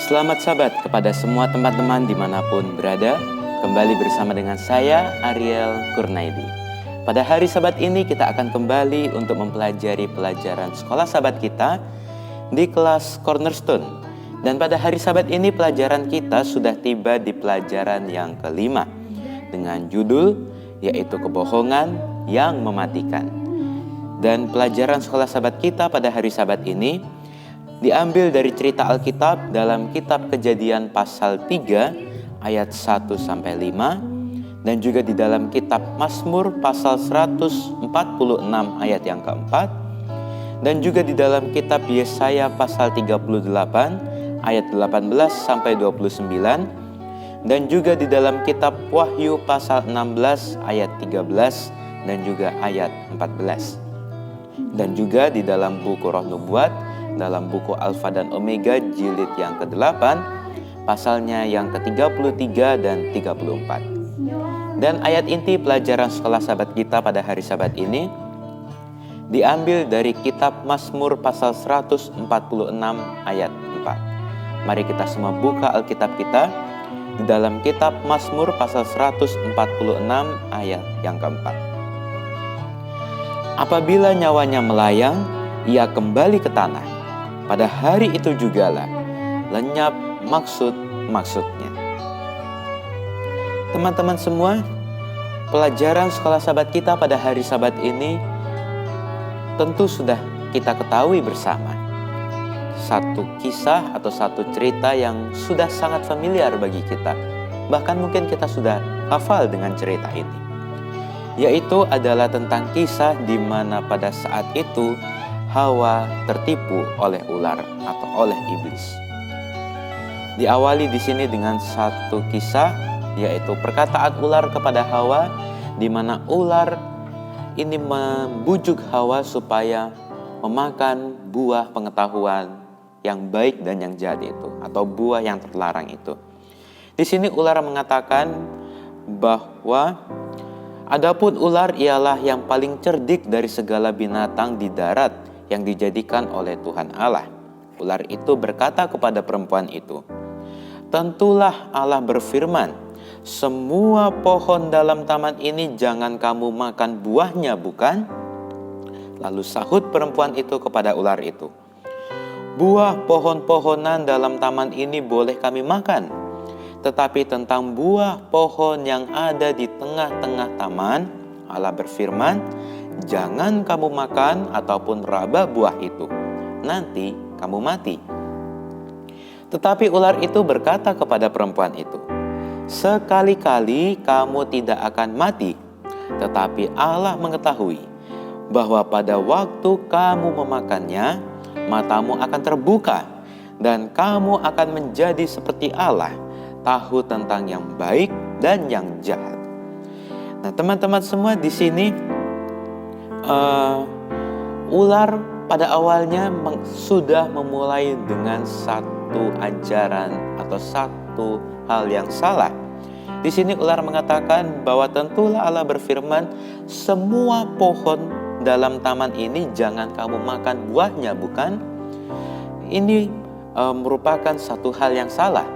Selamat Sabat kepada semua teman-teman dimanapun berada. Kembali bersama dengan saya, Ariel Kurnaidi. Pada hari Sabat ini kita akan kembali untuk mempelajari pelajaran sekolah Sabat kita di kelas Cornerstone. Dan pada hari Sabat ini pelajaran kita sudah tiba di pelajaran yang kelima dengan judul yaitu kebohongan yang mematikan. Dan pelajaran sekolah Sabat kita pada hari Sabat ini diambil dari cerita Alkitab dalam kitab Kejadian pasal 3 ayat 1-5 dan juga di dalam kitab Mazmur pasal 146 ayat yang keempat dan juga di dalam kitab Yesaya pasal 38 ayat 18-29 dan juga di dalam kitab Wahyu pasal 16 ayat 13 dan juga ayat 14 dan juga di dalam buku Roh Nubuat dalam buku Alfa dan Omega jilid yang ke-8 pasalnya yang ke-33 dan 34. Dan ayat inti pelajaran sekolah Sabat kita pada hari Sabat ini diambil dari kitab Mazmur pasal 146 ayat 4. Mari kita semua buka Alkitab kita di dalam kitab Mazmur pasal 146 ayat yang keempat. Apabila nyawanya melayang, ia kembali ke tanah. Pada hari itu jugalah lenyap maksud-maksudnya. Teman-teman semua, pelajaran sekolah Sabat kita pada hari Sabat ini tentu sudah kita ketahui bersama. Satu kisah atau satu cerita yang sudah sangat familiar bagi kita. Bahkan mungkin kita sudah hafal dengan cerita ini. Yaitu adalah tentang kisah di mana pada saat itu Hawa tertipu oleh ular atau oleh iblis. Diawali di sini dengan satu kisah, yaitu perkataan ular kepada Hawa, di mana ular ini membujuk Hawa supaya memakan buah pengetahuan yang baik dan yang jahat itu, atau buah yang terlarang itu. Di sini ular mengatakan bahwa adapun ular ialah yang paling cerdik dari segala binatang di darat yang dijadikan oleh Tuhan Allah. Ular itu berkata kepada perempuan itu, "Tentulah Allah berfirman, semua pohon dalam taman ini jangan kamu makan buahnya, bukan?" Lalu sahut perempuan itu kepada ular itu, "Buah pohon-pohonan dalam taman ini boleh kami makan, tetapi tentang buah pohon yang ada di tengah-tengah taman, Allah berfirman, jangan kamu makan ataupun raba buah itu, nanti kamu mati." Tetapi ular itu berkata kepada perempuan itu, "Sekali-kali kamu tidak akan mati, tetapi Allah mengetahui bahwa pada waktu kamu memakannya, matamu akan terbuka dan kamu akan menjadi seperti Allah, tahu tentang yang baik dan yang jahat." Nah, teman-teman semua, di sini ular pada awalnya sudah memulai dengan satu ajaran atau satu hal yang salah. Di sini ular mengatakan bahwa tentulah Allah berfirman, semua pohon dalam taman ini jangan kamu makan buahnya, bukan? Ini merupakan satu hal yang salah,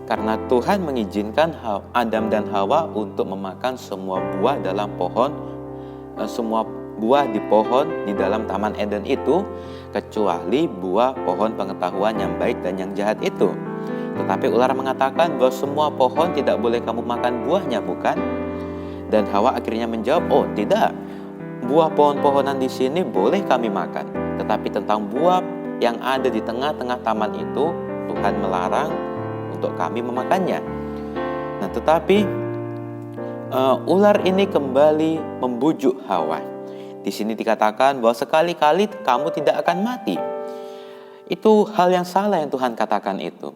karena Tuhan mengizinkan Adam dan Hawa untuk memakan semua buah dalam pohon, semua buah di pohon di dalam Taman Eden itu, kecuali buah pohon pengetahuan yang baik dan yang jahat itu. Tetapi ular mengatakan bahwa semua pohon tidak boleh kamu makan buahnya, bukan? Dan Hawa akhirnya menjawab, "Oh tidak, buah pohon-pohonan di sini boleh kami makan, tetapi tentang buah yang ada di tengah-tengah taman itu Tuhan melarang untuk kami memakannya." Nah, tetapi ular ini kembali membujuk Hawa. Di sini dikatakan bahwa sekali-kali kamu tidak akan mati. Itu hal yang salah yang Tuhan katakan itu.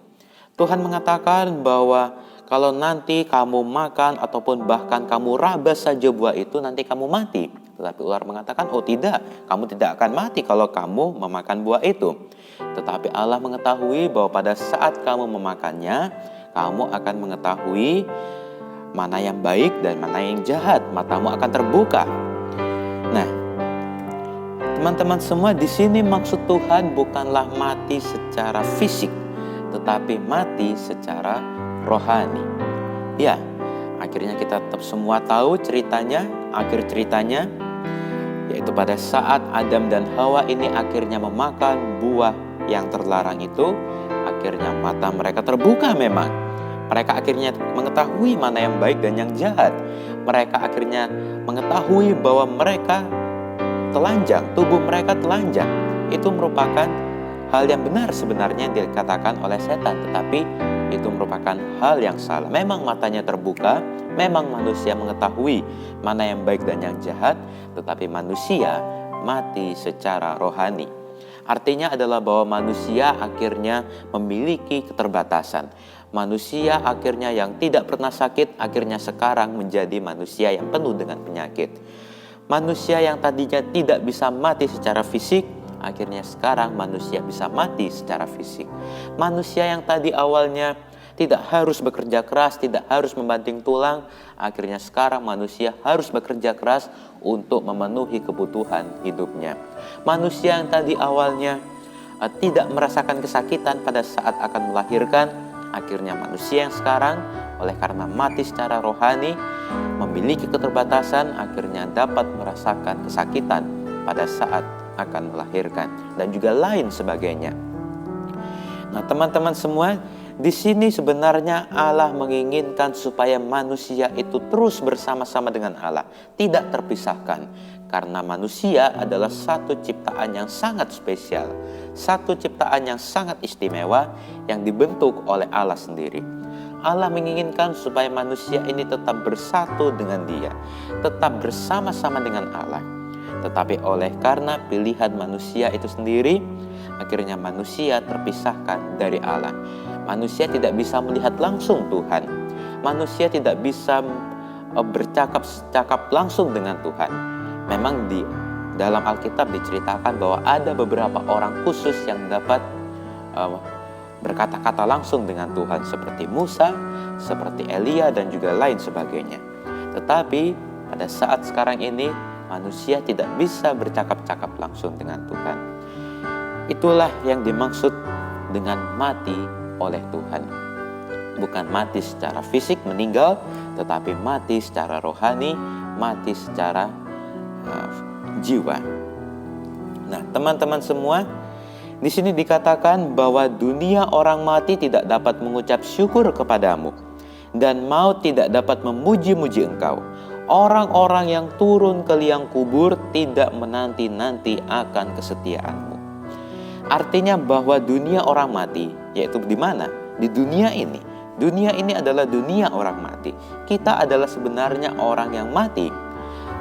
Tuhan mengatakan bahwa kalau nanti kamu makan ataupun bahkan kamu raba saja buah itu, nanti kamu mati. Tetapi ular mengatakan, "Oh tidak, kamu tidak akan mati kalau kamu memakan buah itu." Tetapi Allah mengetahui bahwa pada saat kamu memakannya, kamu akan mengetahui mana yang baik dan mana yang jahat. Matamu akan terbuka. Nah, teman-teman semua, di sini maksud Tuhan bukanlah mati secara fisik, tetapi mati secara rohani. Ya, akhirnya kita semua tahu ceritanya, akhir ceritanya, yaitu pada saat Adam dan Hawa ini akhirnya memakan buah yang terlarang itu, akhirnya mata mereka terbuka memang. Mereka akhirnya mengetahui mana yang baik dan yang jahat. Mereka akhirnya mengetahui bahwa mereka telanjang, tubuh mereka telanjang. Itu merupakan hal yang benar sebenarnya yang dikatakan oleh setan, tetapi itu merupakan hal yang salah. Memang matanya terbuka, memang manusia mengetahui mana yang baik dan yang jahat, tetapi manusia mati secara rohani. Artinya adalah bahwa manusia akhirnya memiliki keterbatasan. Manusia akhirnya yang tidak pernah sakit, akhirnya sekarang menjadi manusia yang penuh dengan penyakit. Manusia yang tadinya tidak bisa mati secara fisik, akhirnya sekarang manusia bisa mati secara fisik. Manusia yang tadi awalnya tidak harus bekerja keras, tidak harus membanting tulang, akhirnya sekarang manusia harus bekerja keras untuk memenuhi kebutuhan hidupnya. Manusia yang tadi awalnya tidak merasakan kesakitan pada saat akan melahirkan, akhirnya manusia yang sekarang oleh karena mati secara rohani, memiliki keterbatasan, akhirnya dapat merasakan kesakitan pada saat akan melahirkan dan juga lain sebagainya. Nah, teman-teman semua, di sini sebenarnya Allah menginginkan supaya manusia itu terus bersama-sama dengan Allah, tidak terpisahkan. Karena manusia adalah satu ciptaan yang sangat spesial, satu ciptaan yang sangat istimewa yang dibentuk oleh Allah sendiri. Allah menginginkan supaya manusia ini tetap bersatu dengan Dia, tetap bersama-sama dengan Allah. Tetapi oleh karena pilihan manusia itu sendiri, akhirnya manusia terpisahkan dari Allah. Manusia tidak bisa melihat langsung Tuhan. Manusia tidak bisa bercakap langsung dengan Tuhan. Memang di dalam Alkitab diceritakan bahwa ada beberapa orang khusus yang dapat berkata-kata langsung dengan Tuhan, seperti Musa, seperti Elia, dan juga lain sebagainya. Tetapi pada saat sekarang ini manusia tidak bisa bercakap-cakap langsung dengan Tuhan. Itulah yang dimaksud dengan mati oleh Tuhan. Bukan mati secara fisik meninggal, tetapi mati secara rohani, mati secara jiwa. Nah, teman-teman semua, di sini dikatakan bahwa dunia orang mati tidak dapat mengucap syukur kepadamu, dan maut tidak dapat memuji-muji engkau. Orang-orang yang turun ke liang kubur tidak menanti-nanti akan kesetiaanmu. Artinya bahwa dunia orang mati, yaitu di mana? Di dunia ini. Dunia ini adalah dunia orang mati. Kita adalah sebenarnya orang yang mati.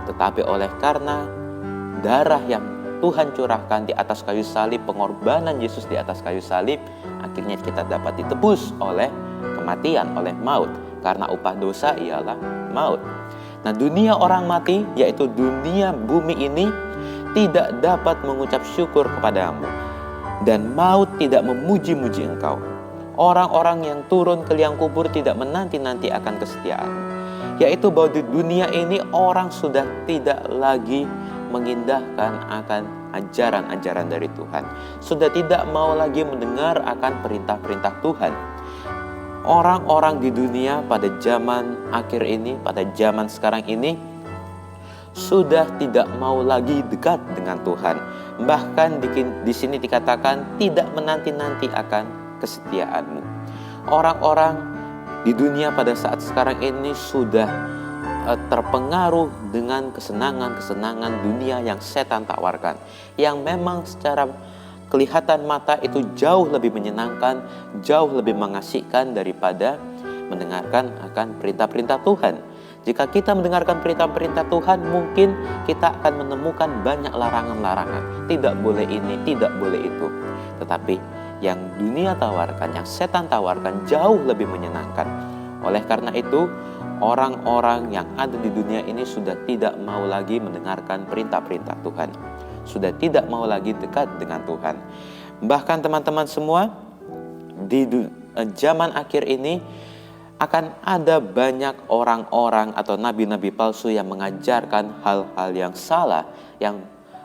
Tetapi oleh karena darah yang Tuhan curahkan di atas kayu salib, pengorbanan Yesus di atas kayu salib, akhirnya kita dapat ditebus oleh kematian, oleh maut. Karena upah dosa ialah maut. Nah, dunia orang mati, yaitu dunia bumi ini, tidak dapat mengucap syukur kepadamu, dan maut tidak memuji-muji engkau. Orang-orang yang turun ke liang kubur tidak menanti-nanti akan kesetiaanmu. Yaitu bahwa di dunia ini orang sudah tidak lagi mengindahkan akan ajaran-ajaran dari Tuhan. Sudah tidak mau lagi mendengar akan perintah-perintah Tuhan. Orang-orang di dunia pada zaman akhir ini, pada zaman sekarang ini, sudah tidak mau lagi dekat dengan Tuhan. Bahkan di sini dikatakan tidak menanti-nanti akan kesetiaanmu. Orang-orang di dunia pada saat sekarang ini sudah terpengaruh dengan kesenangan-kesenangan dunia yang setan tawarkan, yang memang secara kelihatan mata itu jauh lebih menyenangkan, jauh lebih mengasihkan daripada mendengarkan akan perintah-perintah Tuhan. Jika kita mendengarkan perintah-perintah Tuhan, mungkin kita akan menemukan banyak larangan-larangan. Tidak boleh ini, tidak boleh itu. Tetapi yang dunia tawarkan, yang setan tawarkan jauh lebih menyenangkan. Oleh karena itu, orang-orang yang ada di dunia ini sudah tidak mau lagi mendengarkan perintah-perintah Tuhan. Sudah tidak mau lagi dekat dengan Tuhan. Bahkan teman-teman semua, di zaman akhir ini akan ada banyak orang-orang atau nabi-nabi palsu yang mengajarkan hal-hal yang salah, yang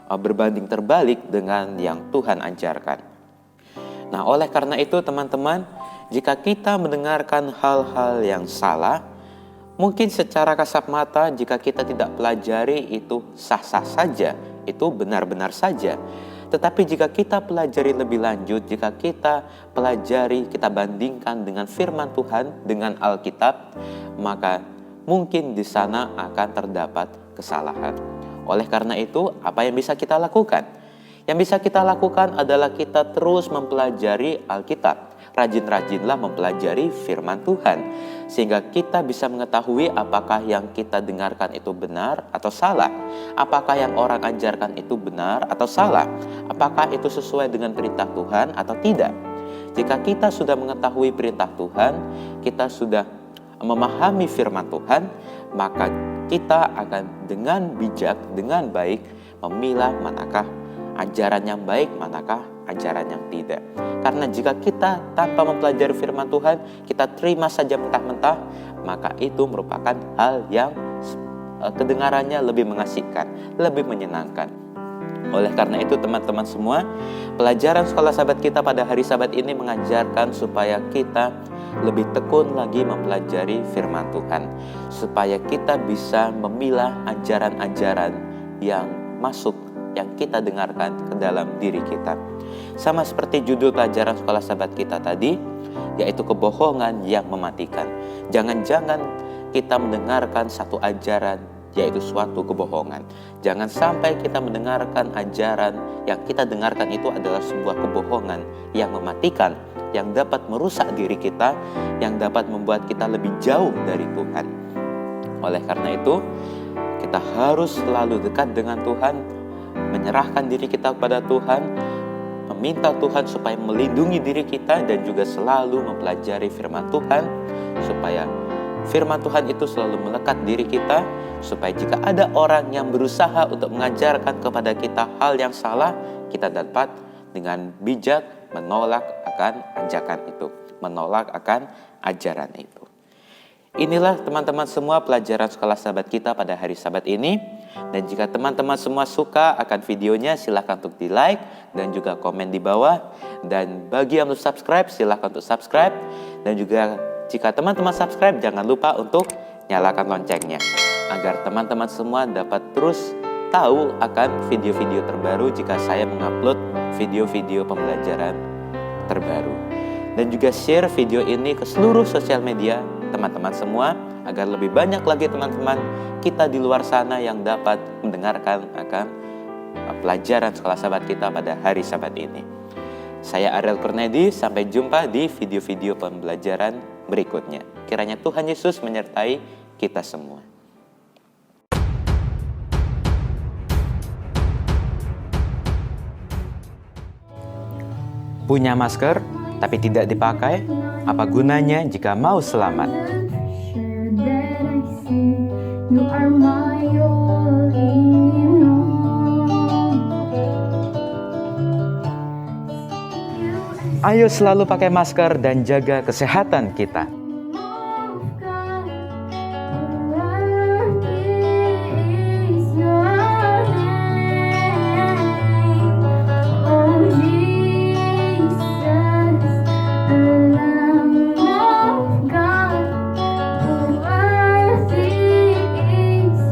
berbanding terbalik dengan yang Tuhan ajarkan. Nah, oleh karena itu teman-teman, Jika kita mendengarkan hal-hal yang salah, mungkin secara kasat mata jika kita tidak pelajari itu sah-sah saja, itu benar-benar saja. Tetapi jika kita pelajari lebih lanjut, jika kita pelajari, kita bandingkan dengan firman Tuhan, dengan Alkitab, maka mungkin di sana akan terdapat kesalahan. Oleh karena itu, apa yang bisa kita lakukan? Yang bisa kita lakukan adalah kita terus mempelajari Alkitab. Rajin-rajinlah mempelajari firman Tuhan. Sehingga kita bisa mengetahui apakah yang kita dengarkan itu benar atau salah. Apakah yang orang ajarkan itu benar atau salah. Apakah itu sesuai dengan perintah Tuhan atau tidak. Jika kita sudah mengetahui perintah Tuhan, kita sudah memahami firman Tuhan, maka kita akan dengan bijak, dengan baik memilah manakah ajaran yang baik, manakah ajaran yang tidak. Karena jika kita tanpa mempelajari firman Tuhan, kita terima saja mentah-mentah, maka itu merupakan hal yang kedengarannya lebih mengasihkan, lebih menyenangkan. Oleh karena itu teman-teman semua, pelajaran sekolah sahabat kita pada hari Sabat ini mengajarkan supaya kita lebih tekun lagi mempelajari firman Tuhan, supaya kita bisa memilah ajaran-ajaran yang masuk, yang kita dengarkan ke dalam diri kita. Sama seperti judul pelajaran sekolah sahabat kita tadi, yaitu kebohongan yang mematikan. Jangan-jangan kita mendengarkan satu ajaran, yaitu suatu kebohongan. Jangan sampai kita mendengarkan ajaran yang kita dengarkan itu adalah sebuah kebohongan yang mematikan, yang dapat merusak diri kita, yang dapat membuat kita lebih jauh dari Tuhan. Oleh karena itu, kita harus selalu dekat dengan Tuhan, menyerahkan diri kita kepada Tuhan, meminta Tuhan supaya melindungi diri kita, dan juga selalu mempelajari firman Tuhan, supaya firman Tuhan itu selalu melekat diri kita, supaya jika ada orang yang berusaha untuk mengajarkan kepada kita hal yang salah, kita dapat dengan bijak menolak akan ajakan itu, menolak akan ajaran itu. Inilah teman-teman semua pelajaran sekolah sahabat kita pada hari Sabat ini. Dan jika teman-teman semua suka akan videonya, silahkan untuk di like dan juga komen di bawah. Dan bagi yang belum subscribe, silahkan untuk subscribe. Dan juga jika teman-teman subscribe, jangan lupa untuk nyalakan loncengnya, agar teman-teman semua dapat terus tahu akan video-video terbaru jika saya mengupload video-video pembelajaran terbaru. Dan juga share video ini ke seluruh sosial media teman-teman semua, agar lebih banyak lagi teman-teman kita di luar sana yang dapat mendengarkan akan pelajaran sekolah sahabat kita pada hari Sabat ini. Saya Ariel Kurnedi, sampai jumpa di video-video pembelajaran berikutnya. Kiranya Tuhan Yesus menyertai kita semua. Punya masker tapi tidak dipakai, apa gunanya jika mau selamat? Ayo selalu pakai masker dan jaga kesehatan kita.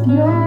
Your